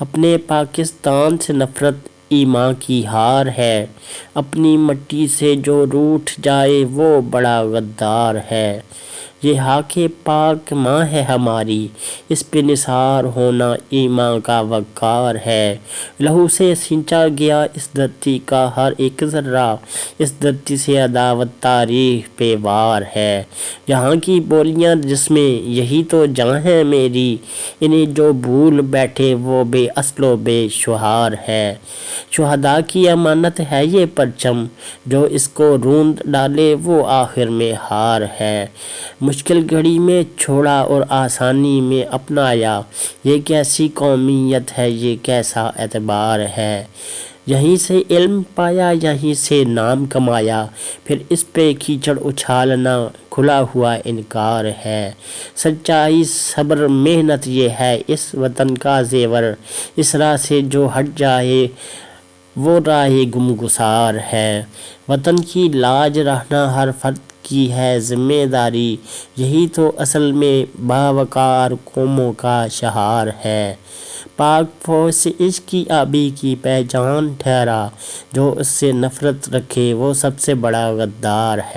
اپنے پاکستان سے نفرت ایمان کی ہار ہے، اپنی مٹی سے جو روٹھ جائے وہ بڑا غدار ہے۔ یہ خاک پاک ماں ہے ہماری، اس پہ نثار ہونا ایمان کا وقار ہے۔ لہو سے سینچا گیا اس دھرتی کا ہر ایک ذرہ، اس دھرتی سے عداوت تاریخ پہ وار ہے۔ یہاں کی بولیاں جس میں یہی تو جان ہے میری، انہیں جو بھول بیٹھے وہ بے اصل و بے شعار ہے۔ شہداء کی امانت ہے یہ پرچم، جو اس کو روند ڈالے وہ آخر میں ہار ہے۔ مشکل گھڑی میں چھوڑا اور آسانی میں اپنایا، یہ کیسی قومیت ہے، یہ کیسا اعتبار ہے۔ یہیں سے علم پایا، یہیں سے نام کمایا، پھر اس پہ کیچڑ اچھالنا کھلا ہوا انکار ہے۔ سچائی، صبر، محنت، یہ ہے اس وطن کا زیور، اس راہ سے جو ہٹ جائے وہ راہ گم گسار ہے۔ وطن کی لاج رکھنا ہر فرد کی ہے ذمہ داری، یہی تو اصل میں باوقار قوموں کا شعار ہے۔ پاک فوج سے عشق کی آبی کی پہچان ٹھہرا، جو اس سے نفرت رکھے وہ سب سے بڑا غدار ہے۔